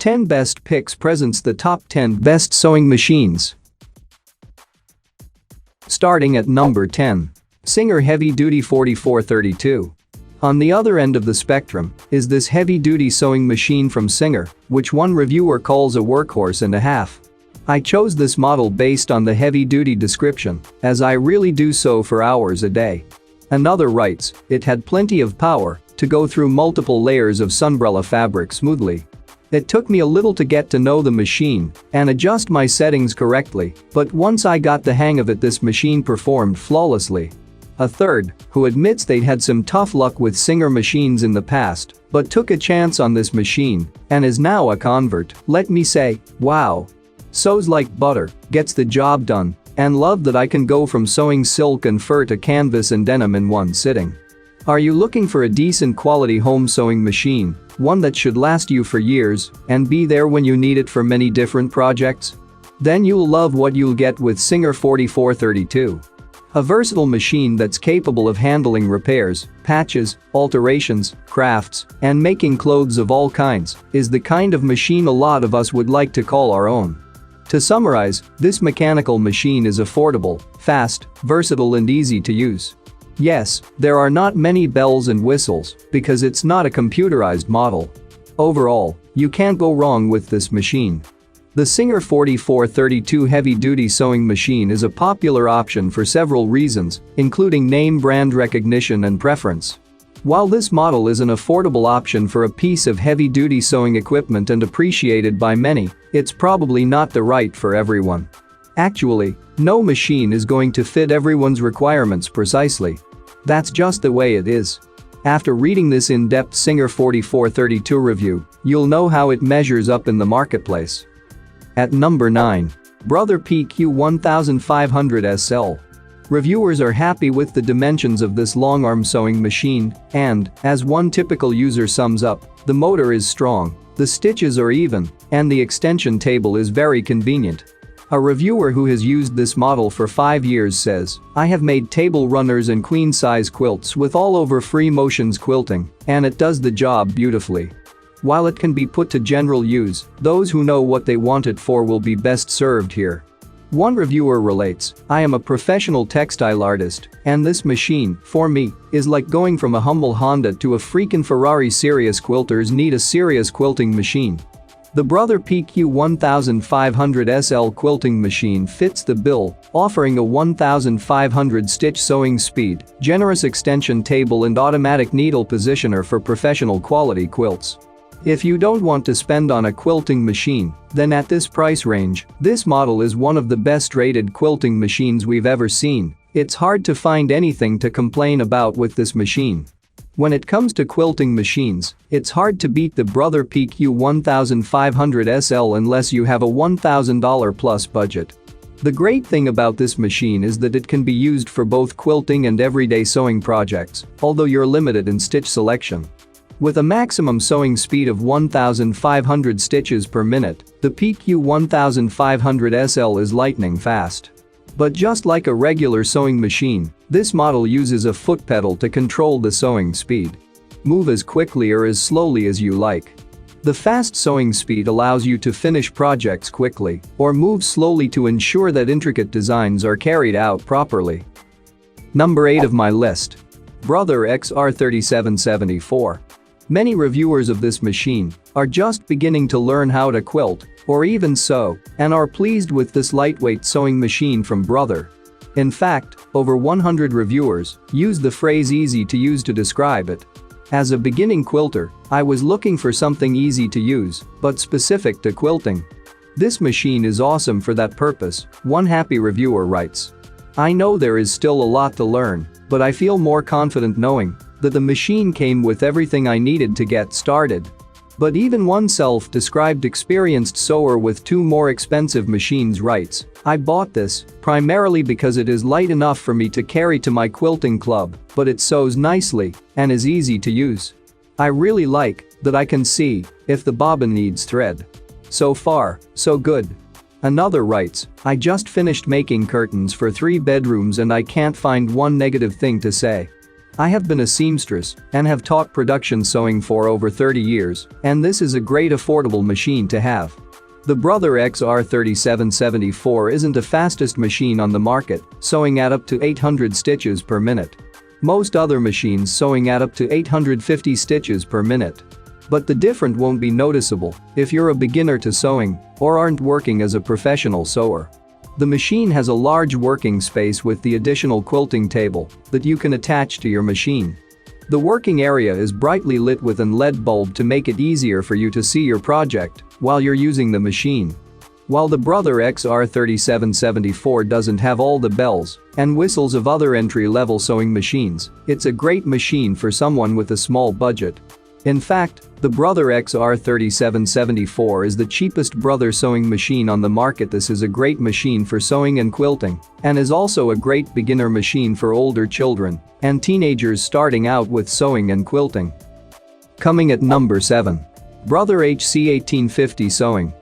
10 Best Picks presents the top 10 best sewing machines. Starting at number 10. Singer Heavy Duty 4432. On the other end of the spectrum is this heavy-duty sewing machine from Singer, which one reviewer calls a workhorse and a half. I chose this model based on the heavy-duty description, as I really do sew for hours a day. Another writes, it had plenty of power to go through multiple layers of sunbrella fabric smoothly. It took me a little to get to know the machine and adjust my settings correctly, but once I got the hang of it, this machine performed flawlessly. A third, who admits they'd had some tough luck with Singer machines in the past, but took a chance on this machine and is now a convert, let me say, wow. Sews like butter, gets the job done, and love that I can go from sewing silk and fur to canvas and denim in one sitting. Are you looking for a decent quality home sewing machine, one that should last you for years and be there when you need it for many different projects? Then you'll love what you'll get with Singer 4432. A versatile machine that's capable of handling repairs, patches, alterations, crafts, and making clothes of all kinds is the kind of machine a lot of us would like to call our own. To summarize, this mechanical machine is affordable, fast, versatile and easy to use. Yes, there are not many bells and whistles because it's not a computerized model. Overall, you can't go wrong with this machine. The Singer 4432 heavy-duty sewing machine is a popular option for several reasons, including name brand recognition and preference. While this model is an affordable option for a piece of heavy-duty sewing equipment and appreciated by many, it's probably not the right for everyone. Actually, no machine is going to fit everyone's requirements precisely. That's just the way it is. After reading this in-depth Singer 4432 review, you'll know how it measures up in the marketplace. At number 9. Brother PQ 1500 SL. Reviewers are happy with the dimensions of this long-arm sewing machine and, as one typical user sums up, the motor is strong, the stitches are even, and the extension table is very convenient. A reviewer who has used this model for 5 years says, I have made table runners and queen-size quilts with all over Free Motions quilting, and it does the job beautifully. While it can be put to general use, those who know what they want it for will be best served here. One reviewer relates, I am a professional textile artist, and this machine, for me, is like going from a humble Honda to a freaking Ferrari. Serious quilters need a serious quilting machine. The Brother PQ 1500 SL quilting machine fits the bill, offering a 1500 stitch sewing speed, generous extension table and automatic needle positioner for professional quality quilts. If you don't want to spend on a quilting machine, then at this price range, this model is one of the best rated quilting machines we've ever seen. It's hard to find anything to complain about with this machine. When it comes to quilting machines, it's hard to beat the Brother PQ 1500 SL unless you have a $1,000 plus budget. The great thing about this machine is that it can be used for both quilting and everyday sewing projects, although you're limited in stitch selection. With a maximum sewing speed of 1,500 stitches per minute, the PQ 1500 SL is lightning fast. But just like a regular sewing machine, this model uses a foot pedal to control the sewing speed. Move as quickly or as slowly as you like. The fast sewing speed allows you to finish projects quickly or move slowly to ensure that intricate designs are carried out properly. Number 8 of my list. Brother XR3774. Many reviewers of this machine are just beginning to learn how to quilt or even sew and are pleased with this lightweight sewing machine from Brother. In fact, over 100 reviewers use the phrase easy to use to describe it. As a beginning quilter, I was looking for something easy to use but specific to quilting. This machine is awesome for that purpose, one happy reviewer writes. I know there is still a lot to learn, but I feel more confident knowing that the machine came with everything I needed to get started. But even one self-described experienced sewer with 2 more expensive machines writes, I bought this primarily because it is light enough for me to carry to my quilting club, but it sews nicely and is easy to use. I really like that I can see if the bobbin needs thread. So far, so good. Another writes, I just finished making curtains for 3 bedrooms and I can't find one negative thing to say. I have been a seamstress and have taught production sewing for over 30 years, and this is a great affordable machine to have. The Brother XR3774 isn't the fastest machine on the market, sewing at up to 800 stitches per minute. Most other machines sewing at up to 850 stitches per minute. But the difference won't be noticeable if you're a beginner to sewing or aren't working as a professional sewer. The machine has a large working space with the additional quilting table that you can attach to your machine. The working area is brightly lit with an LED bulb to make it easier for you to see your project while you're using the machine. While the Brother XR3774 doesn't have all the bells and whistles of other entry-level sewing machines, it's a great machine for someone with a small budget. In fact, the Brother XR3774 is the cheapest brother sewing machine on the market. This is a great machine for sewing and quilting and is also a great beginner machine for older children and teenagers starting out with sewing and quilting. Coming at number 7. Brother HC1850 Sewing.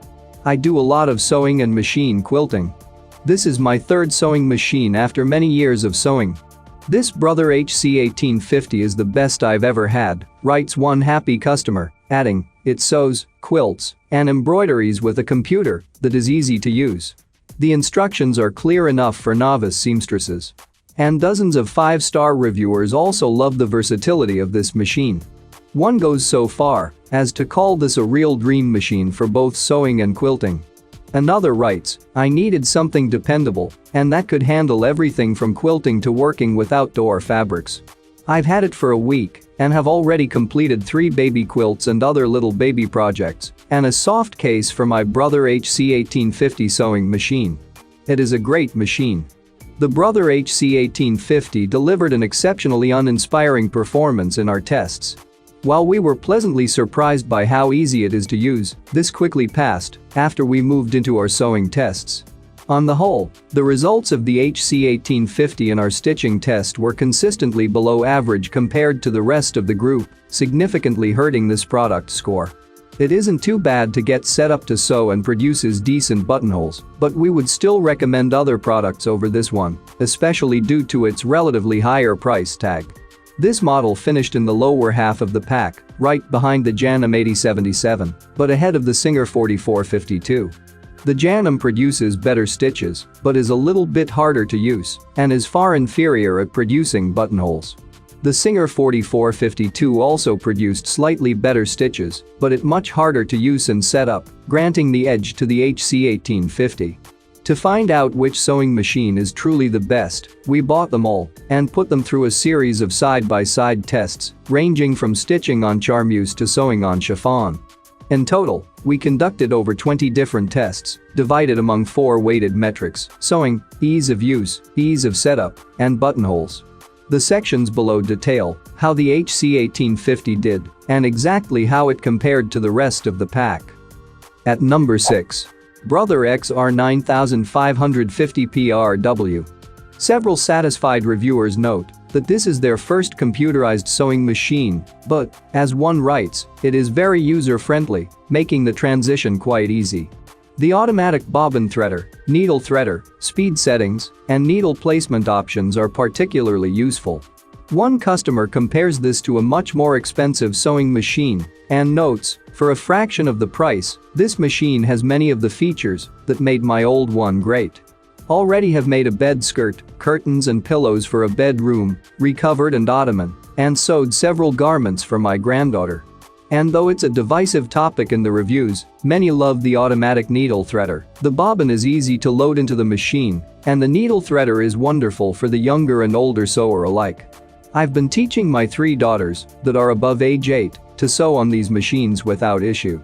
I do a lot of sewing and machine quilting. This is my third sewing machine after many years of sewing. This Brother HC1850 is the best I've ever had, writes one happy customer, adding, it sews, quilts, and embroideries with a computer that is easy to use. The instructions are clear enough for novice seamstresses. And dozens of 5-star reviewers also love the versatility of this machine. One goes so far as to call this a real dream machine for both sewing and quilting. Another writes, I needed something dependable and that could handle everything from quilting to working with outdoor fabrics. I've had it for a week and have already completed 3 baby quilts and other little baby projects and a soft case for my Brother HC1850 sewing machine. It is a great machine. The Brother HC1850 delivered an exceptionally uninspiring performance in our tests. While we were pleasantly surprised by how easy it is to use, this quickly passed after we moved into our sewing tests. On the whole, the results of the HC1850 in our stitching test were consistently below average compared to the rest of the group, significantly hurting this product score. It isn't too bad to get set up to sew and produces decent buttonholes, but we would still recommend other products over this one, especially due to its relatively higher price tag. This model finished in the lower half of the pack, right behind the Janum 8077, but ahead of the Singer 4452. The Janum produces better stitches, but is a little bit harder to use and is far inferior at producing buttonholes. The Singer 4452 also produced slightly better stitches, but it much harder to use and set up, granting the edge to the HC1850. To find out which sewing machine is truly the best, we bought them all and put them through a series of side-by-side tests, ranging from stitching on charmeuse to sewing on chiffon. In total, we conducted over 20 different tests, divided among 4 weighted metrics: sewing, ease of use, ease of setup, and buttonholes. The sections below detail how the HC1850 did and exactly how it compared to the rest of the pack. At number 6. Brother XR9550PRW. Several satisfied reviewers note that this is their first computerized sewing machine, but, as one writes, it is very user-friendly, making the transition quite easy. The automatic bobbin threader, needle threader, speed settings, and needle placement options are particularly useful. One customer compares this to a much more expensive sewing machine and notes, for a fraction of the price, this machine has many of the features that made my old one great. Already have made a bed skirt, curtains and pillows for a bedroom, recovered and ottoman, and sewed several garments for my granddaughter. And though it's a divisive topic in the reviews, many love the automatic needle threader. The bobbin is easy to load into the machine, and the needle threader is wonderful for the younger and older sewer alike. I've been teaching my 3 daughters that are above age 8 to sew on these machines without issue.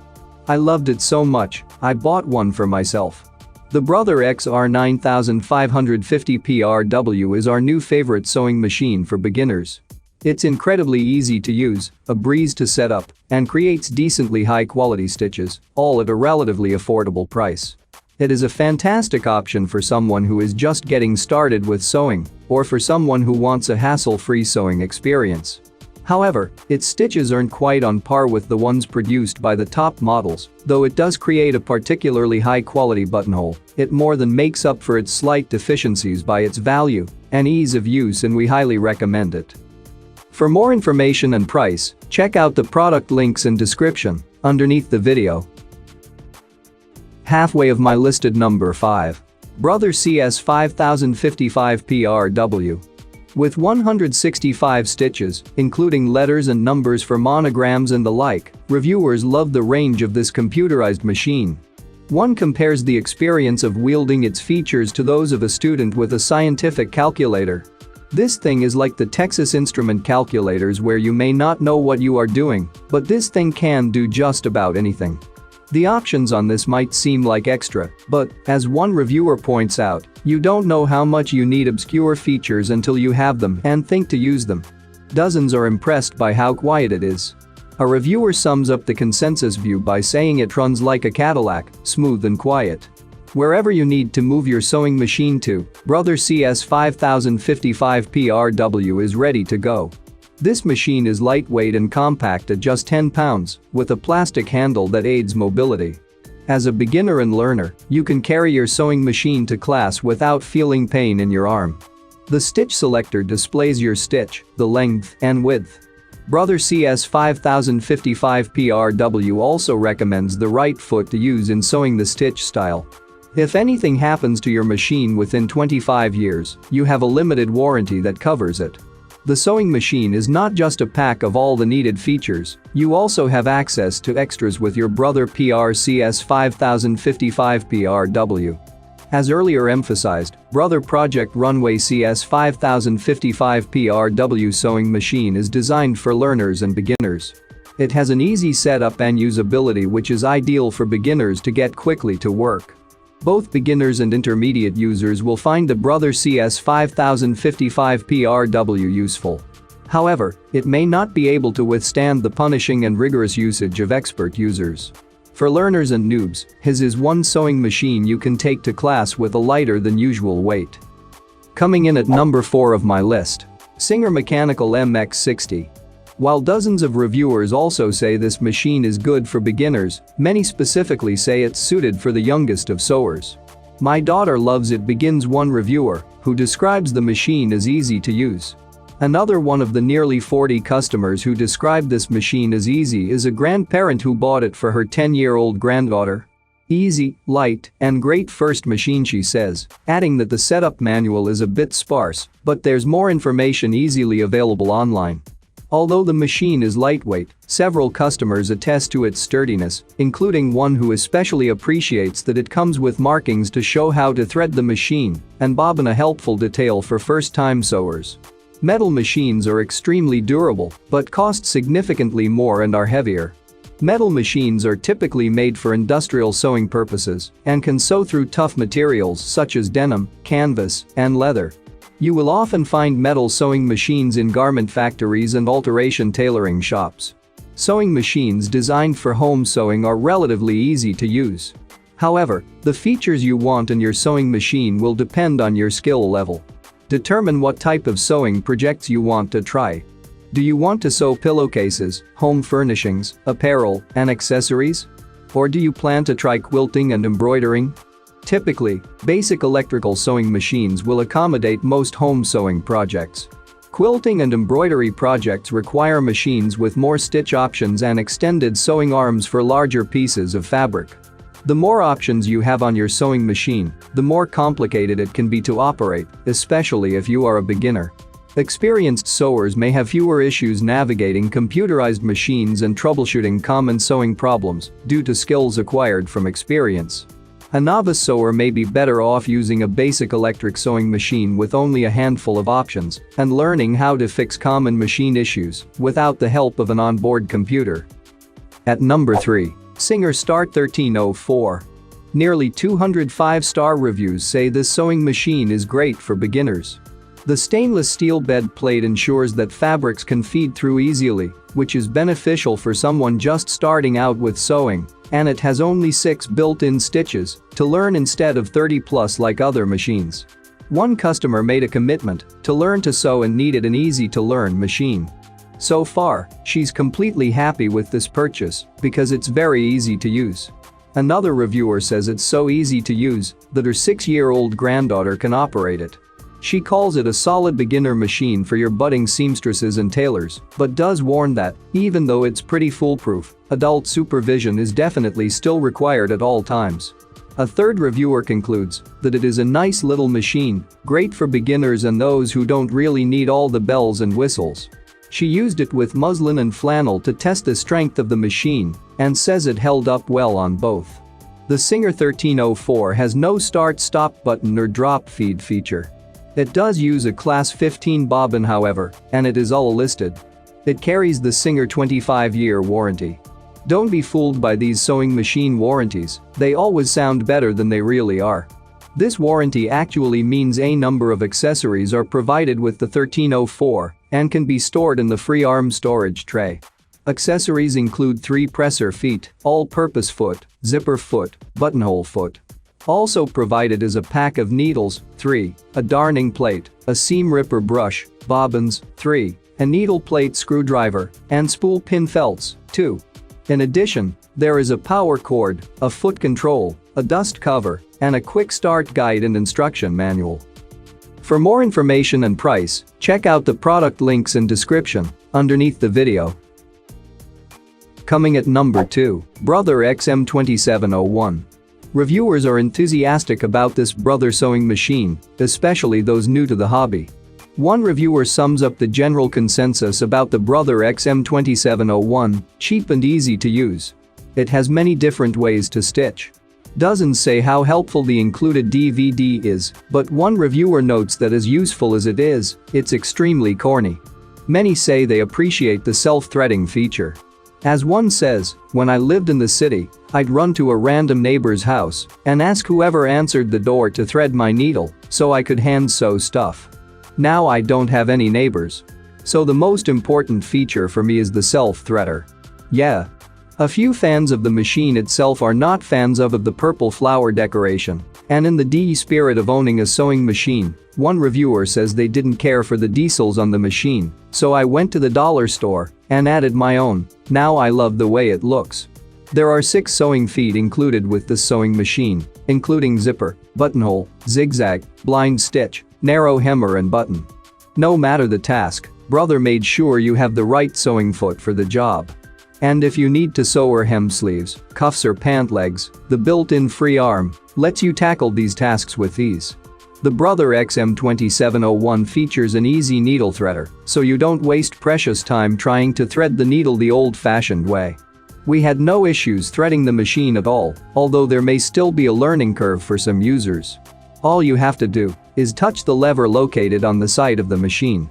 I loved it so much, I bought one for myself. The Brother XR9550PRW is our new favorite sewing machine for beginners. It's incredibly easy to use, a breeze to set up, and creates decently high-quality stitches, all at a relatively affordable price. It is a fantastic option for someone who is just getting started with sewing, or for someone who wants a hassle-free sewing experience. However, its stitches aren't quite on par with the ones produced by the top models, though it does create a particularly high-quality buttonhole. It more than makes up for its slight deficiencies by its value and ease of use, and we highly recommend it. For more information and price, check out the product links in description underneath the video. Halfway of my listed number 5. Brother CS 5055 PRW. With 165 stitches, including letters and numbers for monograms and the like, reviewers love the range of this computerized machine. One compares the experience of wielding its features to those of a student with a scientific calculator. This thing is like the Texas Instrument calculators where you may not know what you are doing, but this thing can do just about anything. The options on this might seem like extra, but, as one reviewer points out, you don't know how much you need obscure features until you have them and think to use them. Dozens are impressed by how quiet it is. A reviewer sums up the consensus view by saying it runs like a Cadillac, smooth and quiet. Wherever you need to move your sewing machine to, Brother CS 5055 PRW is ready to go. This machine is lightweight and compact at just 10 pounds, with a plastic handle that aids mobility. As a beginner and learner, you can carry your sewing machine to class without feeling pain in your arm. The stitch selector displays your stitch, the length and width. Brother CS 5055 PRW also recommends the right foot to use in sewing the stitch style. If anything happens to your machine within 25 years, you have a limited warranty that covers it. The sewing machine is not just a pack of all the needed features, you also have access to extras with your Brother CS 5055 PRW. As earlier emphasized, Brother Project Runway CS 5055 PRW sewing machine is designed for learners and beginners. It has an easy setup and usability which is ideal for beginners to get quickly to work. Both beginners and intermediate users will find the Brother CS 5055 PRW useful. However, it may not be able to withstand the punishing and rigorous usage of expert users. For learners and noobs, his is one sewing machine you can take to class with a lighter than usual weight. Coming in at number 4 of my list. Singer Mechanical MX60. While dozens of reviewers also say this machine is good for beginners, many specifically say it's suited for the youngest of sewers. My daughter loves it, begins one reviewer, who describes the machine as easy to use. Another one of the nearly 40 customers who described this machine as easy is a grandparent who bought it for her 10-year-old granddaughter. Easy, light, and great first machine, she says, adding that the setup manual is a bit sparse, but there's more information easily available online. Although the machine is lightweight, several customers attest to its sturdiness, including one who especially appreciates that it comes with markings to show how to thread the machine and bobbin, a helpful detail for first-time sewers. Metal machines are extremely durable, but cost significantly more and are heavier. Metal machines are typically made for industrial sewing purposes and can sew through tough materials such as denim, canvas, and leather. You will often find metal sewing machines in garment factories and alteration tailoring shops. Sewing machines designed for home sewing are relatively easy to use. However, the features you want in your sewing machine will depend on your skill level. Determine what type of sewing projects you want to try. Do you want to sew pillowcases, home furnishings, apparel, and accessories? Or do you plan to try quilting and embroidering? Typically, basic electrical sewing machines will accommodate most home sewing projects. Quilting and embroidery projects require machines with more stitch options and extended sewing arms for larger pieces of fabric. The more options you have on your sewing machine, the more complicated it can be to operate, especially if you are a beginner. Experienced sewers may have fewer issues navigating computerized machines and troubleshooting common sewing problems due to skills acquired from experience. A novice sewer may be better off using a basic electric sewing machine with only a handful of options and learning how to fix common machine issues without the help of an onboard computer. At number 3. Singer Start 1304. Nearly 200 5-star reviews say this sewing machine is great for beginners. The stainless steel bed plate ensures that fabrics can feed through easily, which is beneficial for someone just starting out with sewing, and it has only 6 built-in stitches to learn instead of 30+ like other machines. One customer made a commitment to learn to sew and needed an easy-to-learn machine. So far, she's completely happy with this purchase because it's very easy to use. Another reviewer says it's so easy to use that her 6-year-old granddaughter can operate it. She calls it a solid beginner machine for your budding seamstresses and tailors, but does warn that, even though it's pretty foolproof, adult supervision is definitely still required at all times. A third reviewer concludes that it is a nice little machine, great for beginners and those who don't really need all the bells and whistles. She used it with muslin and flannel to test the strength of the machine and says it held up well on both. The Singer 1304 has no start-stop button or drop feed feature. It does use a Class 15 bobbin however, and it is all listed. It carries the Singer 25-year warranty. Don't be fooled by these sewing machine warranties, they always sound better than they really are. This warranty actually means a number of accessories are provided with the 1304 and can be stored in the free arm storage tray. Accessories include 3 presser feet, all-purpose foot, zipper foot, buttonhole foot. Also provided is a pack of needles, 3, a darning plate, a seam ripper brush, bobbins, 3, a needle plate screwdriver, and spool pin felts, 2. In addition, there is a power cord, a foot control, a dust cover, and a quick start guide and instruction manual. For more information and price, check out the product links in description underneath the video. Coming at number 2, Brother XM2701. Reviewers are enthusiastic about this brother sewing machine, especially those new to the hobby. One reviewer sums up the general consensus about the Brother XM2701, cheap and easy to use. It has many different ways to stitch. Dozens say how helpful the included DVD is, but one reviewer notes that as useful as it is, it's extremely corny. Many say they appreciate the self-threading feature. As one says, when I lived in the city, I'd run to a random neighbor's house and ask whoever answered the door to thread my needle so I could hand sew stuff. Now I don't have any neighbors. So the most important feature for me is the self-threader. Yeah. A few fans of the machine itself are not fans of the purple flower decoration, and in the spirit of owning a sewing machine, one reviewer says they didn't care for the decals on the machine, so I went to the dollar store and added my own. Now I love the way it looks. There are 6 sewing feet included with this sewing machine, including zipper, buttonhole, zigzag, blind stitch, narrow hemmer and button. No matter the task, Brother made sure you have the right sewing foot for the job. And if you need to sew or hem sleeves, cuffs or pant legs, the built-in free arm lets you tackle these tasks with ease. The Brother XM2701 features an easy needle threader, so you don't waste precious time trying to thread the needle the old-fashioned way. We had no issues threading the machine at all, although there may still be a learning curve for some users. All you have to do is touch the lever located on the side of the machine.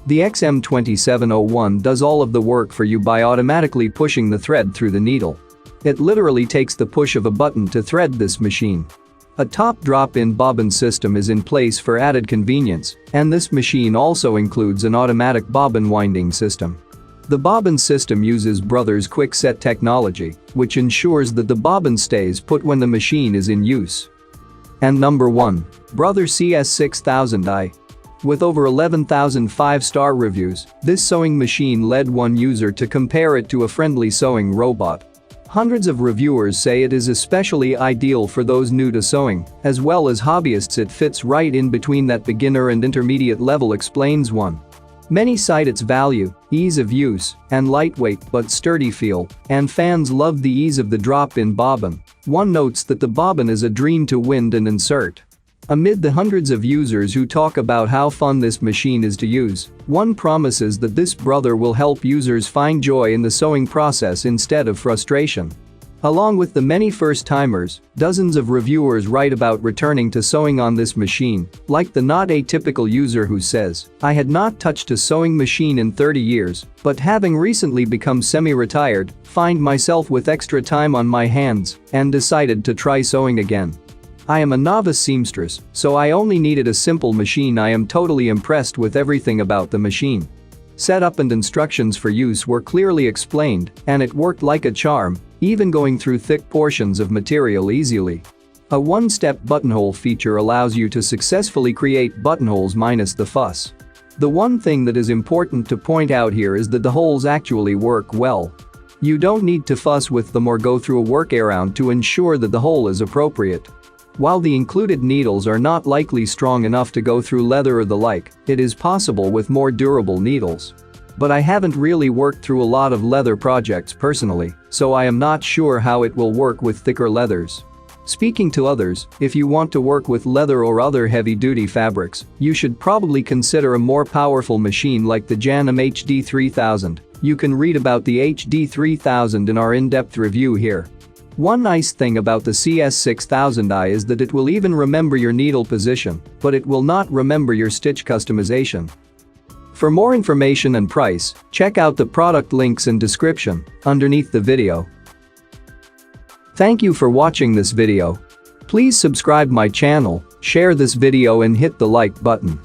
The XM2701 does all of the work for you by automatically pushing the thread through the needle. It literally takes the push of a button to thread this machine. A top drop-in bobbin system is in place for added convenience, and this machine also includes an automatic bobbin winding system. The bobbin system uses Brother's quick set technology, which ensures that the bobbin stays put when the machine is in use. And number 1, Brother CS6000i. With over 11,000 5-star reviews, this sewing machine led one user to compare it to a friendly sewing robot. Hundreds of reviewers say it is especially ideal for those new to sewing, as well as hobbyists. It fits right in between that beginner and intermediate level, explains one. Many cite its value, ease of use, and lightweight but sturdy feel, and fans love the ease of the drop-in bobbin. One notes that the bobbin is a dream to wind and insert. Amid the hundreds of users who talk about how fun this machine is to use, one promises that this Brother will help users find joy in the sewing process instead of frustration. Along with the many first-timers, dozens of reviewers write about returning to sewing on this machine, like the not atypical user who says, "I had not touched a sewing machine in 30 years, but having recently become semi-retired, find myself with extra time on my hands and decided to try sewing again. I am a novice seamstress, so I only needed a simple machine. I am totally impressed with everything about the machine. Setup and instructions for use were clearly explained, and it worked like a charm, even going through thick portions of material easily. A one-step buttonhole feature allows you to successfully create buttonholes minus the fuss. The one thing that is important to point out here is that the holes actually work well. You don't need to fuss with them or go through a workaround to ensure that the hole is appropriate. While the included needles are not likely strong enough to go through leather or the like, it is possible with more durable needles. But I haven't really worked through a lot of leather projects personally, so I am not sure how it will work with thicker leathers. Speaking to others, if you want to work with leather or other heavy-duty fabrics, you should probably consider a more powerful machine like the Janum HD3000. You can read about the HD3000 in our in-depth review here. One nice thing about the CS6000i is that it will even remember your needle position, but it will not remember your stitch customization. For more information and price, check out the product links in description underneath the video. Thank you for watching this video. Please subscribe my channel, share this video and hit the like button.